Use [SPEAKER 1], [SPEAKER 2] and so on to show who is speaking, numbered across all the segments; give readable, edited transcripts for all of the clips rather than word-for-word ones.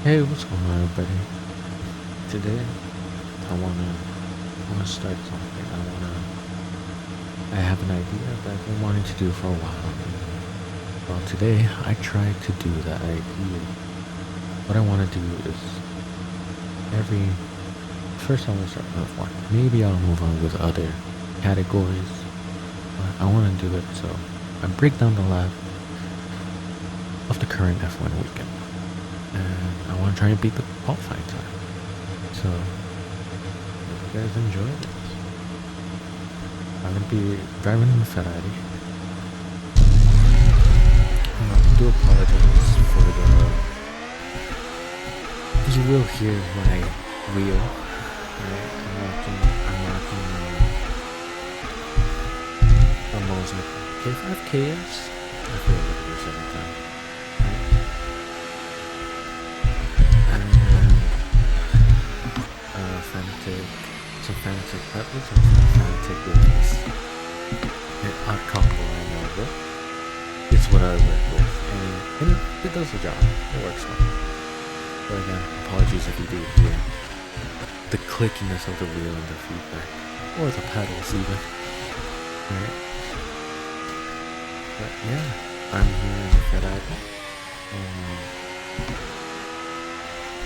[SPEAKER 1] Hey, what's going on, everybody? Today, I wanna start something. I have an idea that I've been wanting to do for a while. Well, today I tried to do that idea. What I want to do is first I want to start with one. Maybe I'll move on with other categories. But I want to do it so I break down the lap of the current F1 weekend. And I want to try and beat the qualifying time. So, hope you guys enjoy this. I'm going to be driving in the Ferrari. I do apologize for you will hear my wheel. Right? I'm rocking a Mosaic K5KS. I forget what it is every time. Some Fanatec peppers and some Fanatec wheels. An odd combo, I know, but it's what I work with, and it does the job. It works well. But again, apologies if you do hear the clickiness of the wheel and the feedback, or the pedals even. Right? But yeah, I'm here in the Ferrari.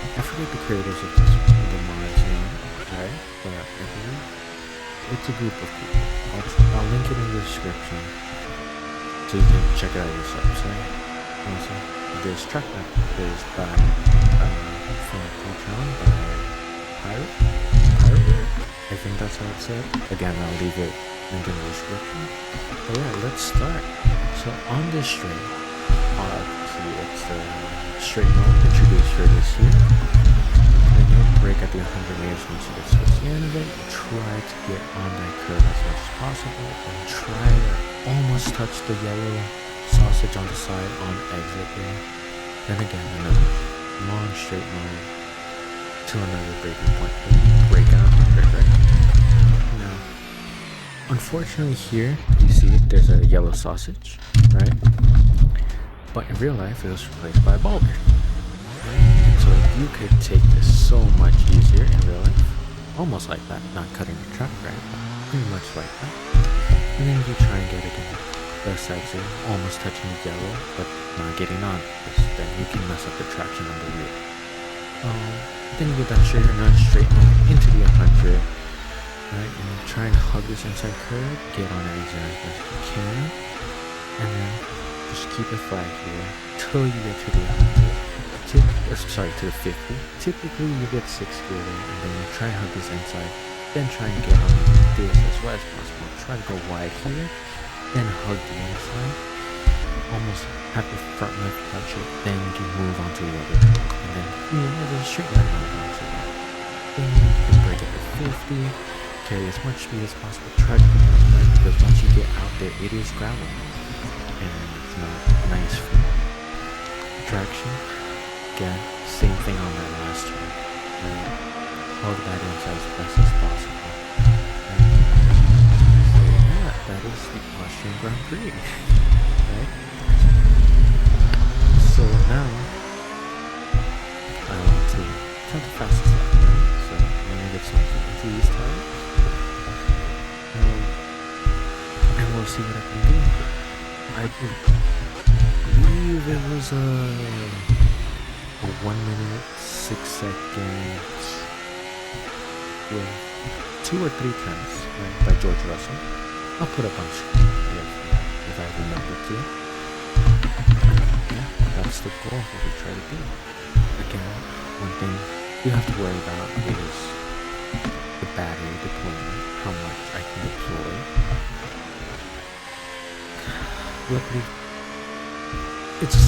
[SPEAKER 1] I forget the creators of the mod's name, right? But I believe it's a group of people. I'll link it in the description so you can check it out yourselves, right? Also, there's track map is by from Patreon by Pirate. I think that's how it's said. Again, I'll leave it linked in the description. But yeah, let's start. So on this straight, obviously it's the straight mode introduced for this year. And you'll break at the 100 meters once you get towards the end of it. Try to get on that curve as much as possible and try to almost touch the yellow sausage on the side on exit there. Then again, another long straight mode to another breaking point. Break at 100, right? Now, unfortunately here, you see there's a yellow sausage, right? But in real life, it was replaced by a boulder. Right? So you could take this so much easier in real life. Almost like that, not cutting the track, right? Pretty much like that. And then you try and get it in the sides here, almost touching the yellow, but not getting on, because then you can mess up the traction on the wheel. Then you get that straight mode into the 100, right? And try and hug this inside curve, get on it as much as you can, and then just keep it flat here till you get to the 100. To the 50. Typically you get 6 gear there, and then you try and hug this inside, then try and get on this as well as possible. Try to go wide here, then hug the inside, almost have the front left touch it, then you move on to the other, and then there's a straight line onto that. Then you can break it to 50, carry as much speed as possible, try to keep it right, because once you get out there, it is gravel, and it's not nice for traction. Again, same thing on that last one. Right? Hug that inside as best as possible. So yeah, that is the Austrian Grand Prix. Right? So now, I want to count the fastest lap, right? So I'm going to get something into these tires. And we'll see what I can do. I believe it was a 1 minute 6 seconds with 2 or 3 times, right, by George Russell. I'll put up on screen if I remember to. Yeah, that's the goal, what we try to do. Again, one thing you have to worry about is the battery deployment, how much I can deploy. Luckily, it's a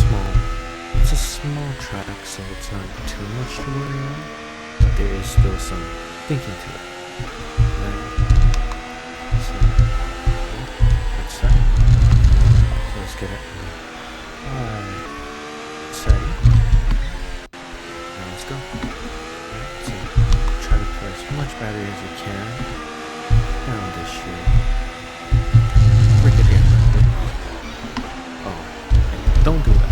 [SPEAKER 1] small track, so it's not too much to worry on, but there is still some thinking to it. Right? So, let's start. So let's get it. Ready? Now let's go. Right, so try to put as much battery as you can down this street. Break it in. Oh, don't do that.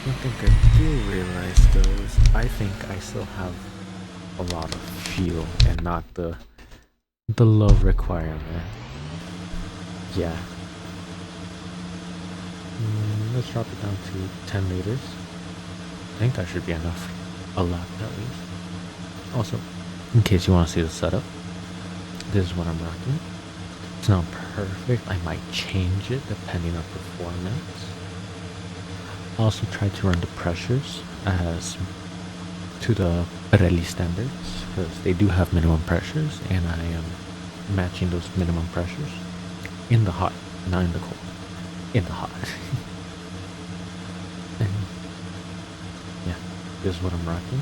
[SPEAKER 1] One thing I do realize though is I think I still have a lot of fuel and not the low requirement. Yeah. Let's drop it down to 10 liters. I think that should be enough. A lap at least. Also, in case you want to see the setup, this is what I'm rocking. It's not perfect. I might change it depending on performance. I also try to run the pressures as to the Pirelli standards because they do have minimum pressures, and I am matching those minimum pressures in the hot, not in the cold. In the hot. And yeah, this is what I'm rocking.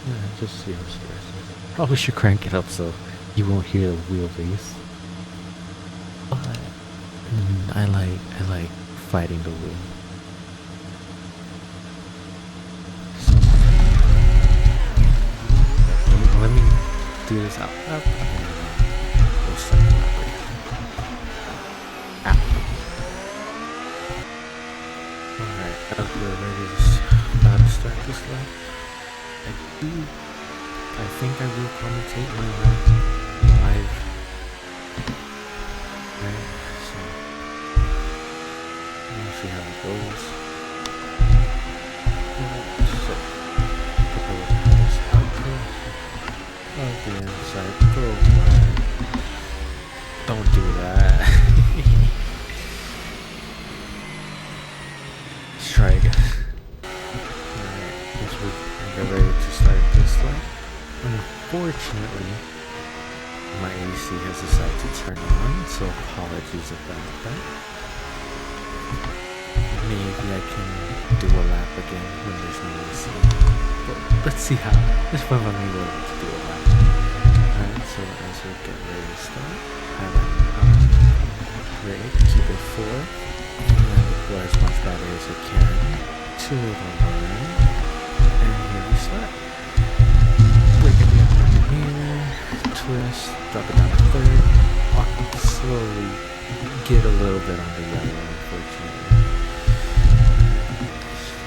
[SPEAKER 1] Yeah, just 0 stresses. Probably should crank it up so you won't hear the wheelbase. But I like fighting the wheel. So let me do this out up and we'll start collaborating. Alright, as we're ready to start this lap, I think I will commentate my lap live. Right, so we'll see how it goes. So, prepare this outro of the inside. Go away. Don't do that. Let's try again. Alright, let's get ready to start this lap. Unfortunately, my AC has decided to turn on, so apologies about that. Maybe I can do a lap again when there's no AC. But let's see how. Let's find out maybe to do a lap. Alright, so as we get ready to start, highlight on. Great, keep it 4. And deploy as much battery as we can to the line. And here we start. Break it down here, twist, drop it down to 3rd. Slowly get a little bit on the yellow, unfortunately.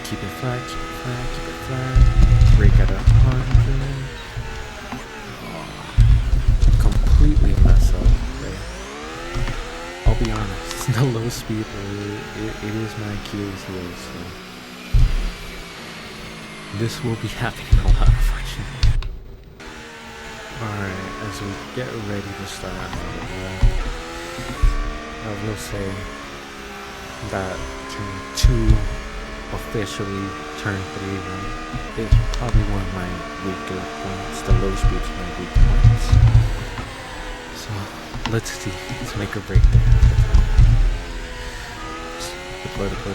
[SPEAKER 1] Keep it flat, keep it flat, keep it flat. Brake at 100. Completely mess up. Okay? I'll be honest, the low speed, it is my Achilles heel, so this will be happening a lot, unfortunately. Alright, as we get ready to start another lap, I will say that turn 2 officially turn 3 right is probably one of my weaker points. The low speed's my weak points. So let's see. Let's make a break there. Deploy. Deploy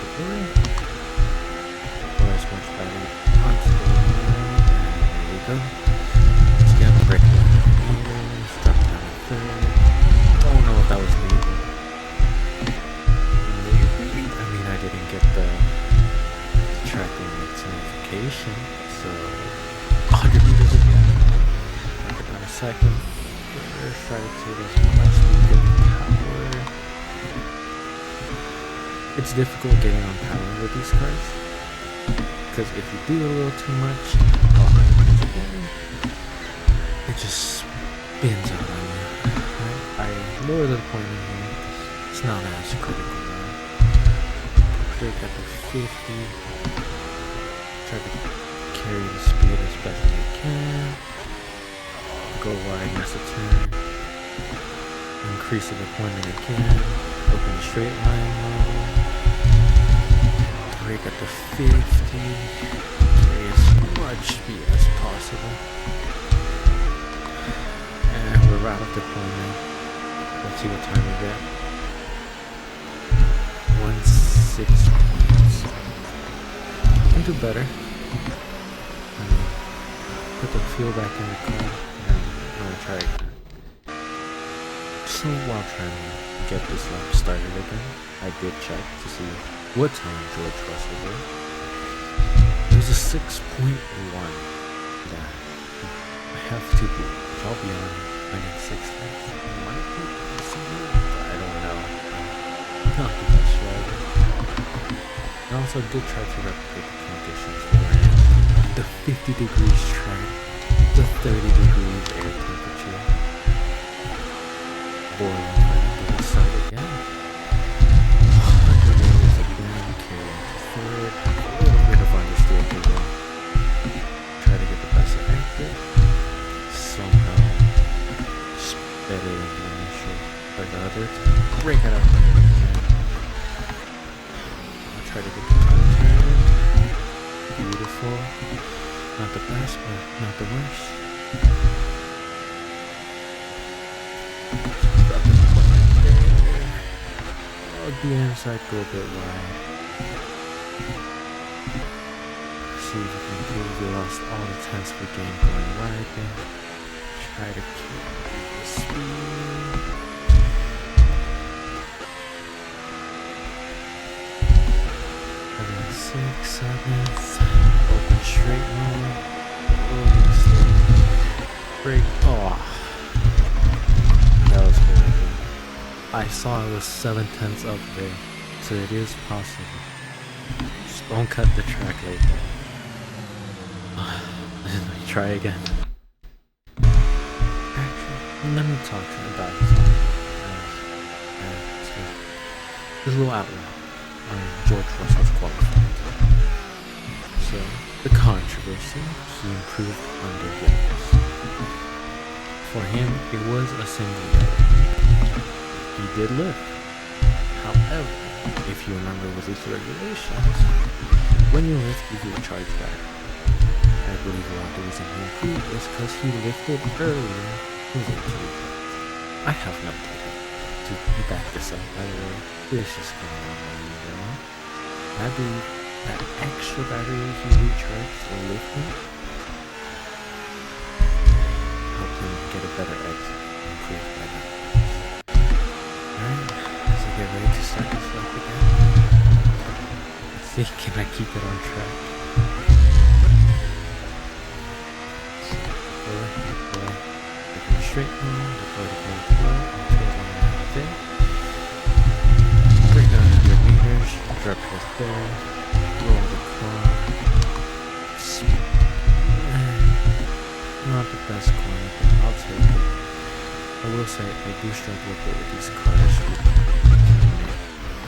[SPEAKER 1] as much battery onto the line. There we go. Let's get a break there. Drop down to 3rd. Don't know if that was needed. Maybe. I mean, I didn't get the tracking notification, so 100 meters again. Drop it down to 2nd. Try to take as much good power. It's difficult getting on power with these cars, because if you do a little too much, it just spins out on you. Right? I lower the deployment here. It's not as critical now. Brake at the 50. Try to carry the speed as best as I can. Go wide as a turn. Increase the deployment again. Open the straight line model. Brake at the 50. Carry as much speed as possible. And we're out of deployment. Let's see what time we get. 1:06. Can do better. Put the fuel back in the car. I'm gonna try again. So while trying to get this lap started again, I did check to see what time George Russell did. It was a 6.1 that I have to do. I'll be on I need 6 laps. It might be possible, but I don't know. I'm not the best driver. I also did try to replicate the regulations were the 50 degrees track, the 30 degrees air temperature, boiling point, then we start again. 100 meters again, carry forward, a little bit of understeer again. Try to get the best of exit. Somehow, better than the initial, or the other. Break it out again. I'll try to get the front turn. Beautiful. Not the best, but not the worst. Drop the foot right there. Oh, the inside go a bit wide. See if we can improve. We lost all the tenths we gained going wide there. Try to keep the speed. And then 6, 7th. Open straight mode. Break. Oh. That was horrible. I saw it was 7/10 up there. So it is possible. Just don't cut the track like that. Try again. Actually, let me talk about something. There's a little outline on George Russell's qualifying. So, the controversy, he improved under Williams. For him, it was a single yellow. He did lift. However, if you remember with these regulations, when you lift, you get charged back. I believe a lot of the reason he improved is because he lifted earlier. I have no data to back this up, by the way. This is going on, you know? I believe that extra battery he recharged or lifting helped him get a better exit, improved by that. Alright, so get ready to start this lap again. Let's see, can I keep it on track? Straight line, deploy the plate flow, until the line there. Bring down 100 meters, drop your there, roll the car. Not the best corner, but I'll take it. I will say I do struggle a bit with these cars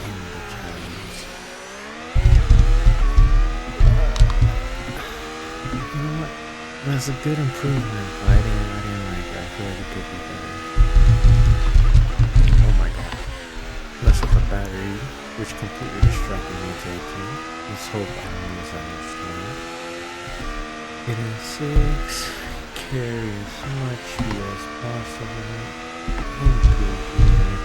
[SPEAKER 1] in the challenges. You know what? That's a good improvement, but I didn't like it. I feel like it could be better. Oh my god. Mess with the battery, which completely distracted me taking. Let's hope I don't lose that much time. Hitting 6. Carry as much speed as possible. Improve here.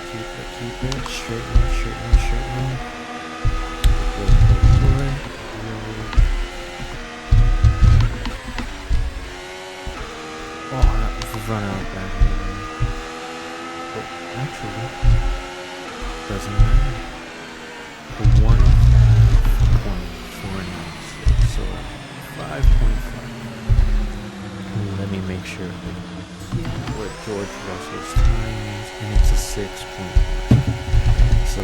[SPEAKER 1] Keep it. Straight line, straight line, straight line. Run out of battery. Oh, actually, doesn't matter. 1.496, so 5.5. Let me make sure what George Russell's time is, and it's a 6.1. So,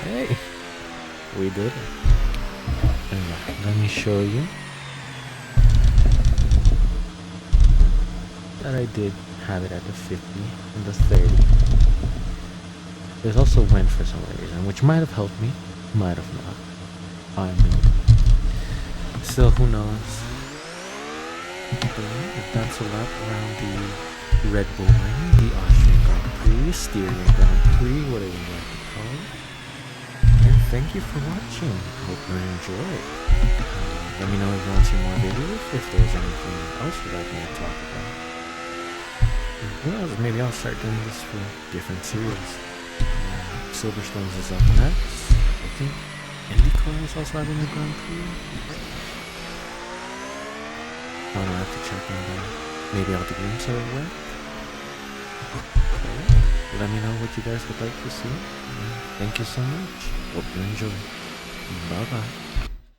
[SPEAKER 1] hey, we did it. And let me show you that I did have it at the 50 and the 30. There's also wind for some reason, which might have helped me, might have not. I mean, still, who knows? But that's a lap around the RedBull Ring, the Austrian Grand Prix, Styrian Grand Prix, whatever you like to call it. And thank you for watching. Hope you enjoyed. Let me know if you want to see more videos, if there's anything else you'd like me to talk about. Well, maybe I'll start doing this for different series. Silverstones is up next. I think IndyCar is also having a Grand Prix. I don't know, I have to check on that. Maybe all the games are wet. Let me know what you guys would like to see. Thank you so much. Hope you enjoy. Bye bye.